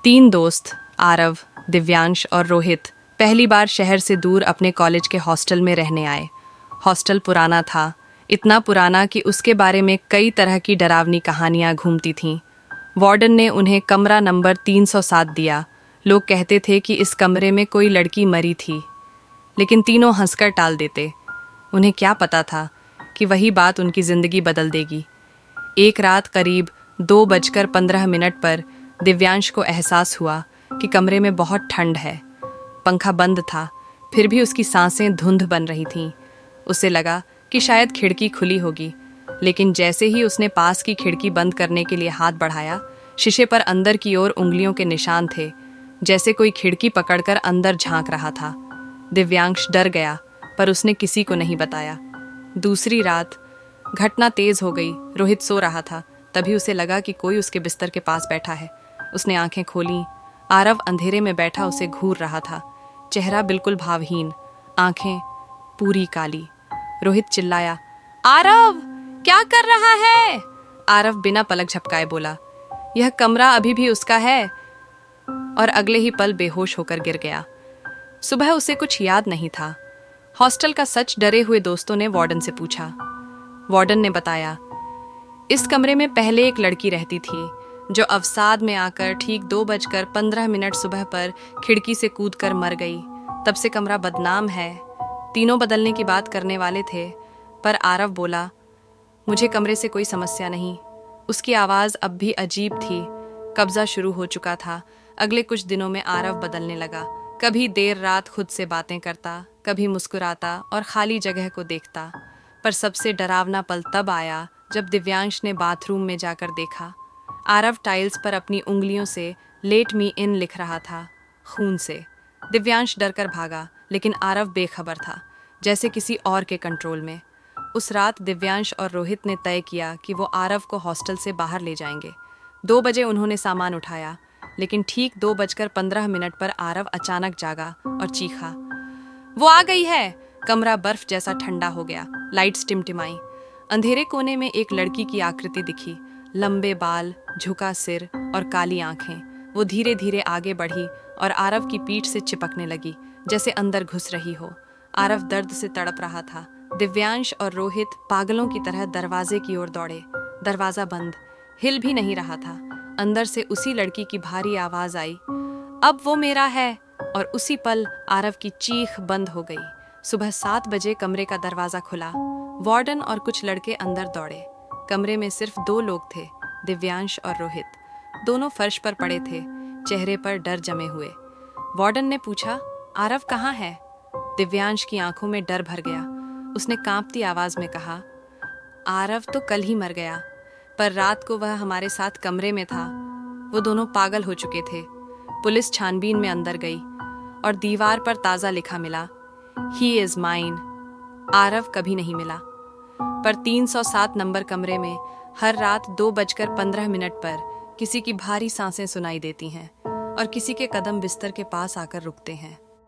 तीन दोस्त आरव, दिव्यांश और रोहित पहली बार शहर से दूर अपने कॉलेज के हॉस्टल में रहने आए। हॉस्टल पुराना था, इतना पुराना कि उसके बारे में कई तरह की डरावनी कहानियां घूमती थीं। वार्डन ने उन्हें कमरा नंबर 307 दिया। लोग कहते थे कि इस कमरे में कोई लड़की मरी थी, लेकिन तीनों हंसकर टाल देते। उन्हें क्या पता था कि वही बात उनकी जिंदगी बदल देगी। एक रात करीब 2:15 पर दिव्यांश को एहसास हुआ कि कमरे में बहुत ठंड है। पंखा बंद था, फिर भी उसकी सांसें धुंध बन रही थीं। उसे लगा कि शायद खिड़की खुली होगी, लेकिन जैसे ही उसने पास की खिड़की बंद करने के लिए हाथ बढ़ाया, शीशे पर अंदर की ओर उंगलियों के निशान थे, जैसे कोई खिड़की पकड़कर अंदर झांक रहा था। दिव्यांश डर गया, पर उसने किसी को नहीं बताया। दूसरी रात घटना तेज हो गई। रोहित सो रहा था, तभी उसे लगा कि कोई उसके बिस्तर के पास बैठा है। उसने आंखें खोलीं। आरव अंधेरे में बैठा उसे घूर रहा था, चेहरा बिल्कुल भावहीन, आंखें पूरी काली। रोहित चिल्लाया, आरव, क्या कर रहा है? आरव बिना पलक झपकाए बोला, यह कमरा अभी भी उसका है, और अगले ही पल बेहोश होकर गिर गया। सुबह उसे कुछ याद नहीं था। हॉस्टल का सच डरे हुए दोस्तों ने वार्डन से पूछा। वार्डन ने बताया, इस कमरे में पहले एक लड़की रहती थी, जो अवसाद में आकर ठीक 2:15 सुबह पर खिड़की से कूदकर मर गई। तब से कमरा बदनाम है। तीनों बदलने की बात करने वाले थे, पर आरव बोला, मुझे कमरे से कोई समस्या नहीं। उसकी आवाज़ अब भी अजीब थी। कब्जा शुरू हो चुका था। अगले कुछ दिनों में आरव बदलने लगा। कभी देर रात खुद से बातें करता, कभी मुस्कुराता और खाली जगह को देखता। पर सबसे डरावना पल तब आया जब दिव्यांश ने बाथरूम में जाकर देखा। आरव टाइल्स पर अपनी उंगलियों से लेट मी इन लिख रहा था, खून से। दिव्यांश डरकर भागा, लेकिन आरव बेखबर था, जैसे किसी और के कंट्रोल में। उस रात दिव्यांश और रोहित ने तय किया कि वो आरव को हॉस्टल से बाहर ले जाएंगे। 2 बजे उन्होंने सामान उठाया, लेकिन ठीक 2:15 पर आरव अचानक जागा और चीखा, वो आ गई है। कमरा बर्फ जैसा ठंडा हो गया। लाइट्स टिमटिमाई। अंधेरे कोने में एक लड़की की आकृति दिखी, लंबे बाल, झुका सिर और काली आंखें। वो धीरे धीरे आगे बढ़ी और आरव की पीठ से चिपकने लगी, जैसे अंदर घुस रही हो। आरव दर्द से तड़प रहा था। दिव्यांश और रोहित पागलों की तरह दरवाजे की ओर दौड़े। दरवाजा बंद, हिल भी नहीं रहा था। अंदर से उसी लड़की की भारी आवाज आई, अब वो मेरा है। और उसी पल आरव की चीख बंद हो गई। सुबह 7 बजे कमरे का दरवाजा खुला। वार्डन और कुछ लड़के अंदर दौड़े। कमरे में सिर्फ 2 लोग थे, दिव्यांश और रोहित। दोनों फर्श पर पड़े थे, चेहरे पर डर जमे हुए। वार्डन ने पूछा, आरव कहाँ है? दिव्यांश की आंखों में डर भर गया। उसने कांपती आवाज में कहा, आरव तो कल ही मर गया, पर रात को वह हमारे साथ कमरे में था। वो दोनों पागल हो चुके थे। पुलिस छानबीन में अंदर गई और दीवार पर ताज़ा लिखा मिला, ही इज माइन। आरव कभी नहीं मिला। पर 307 नंबर कमरे में हर रात 2:15 पर किसी की भारी सांसें सुनाई देती हैं और किसी के कदम बिस्तर के पास आकर रुकते हैं।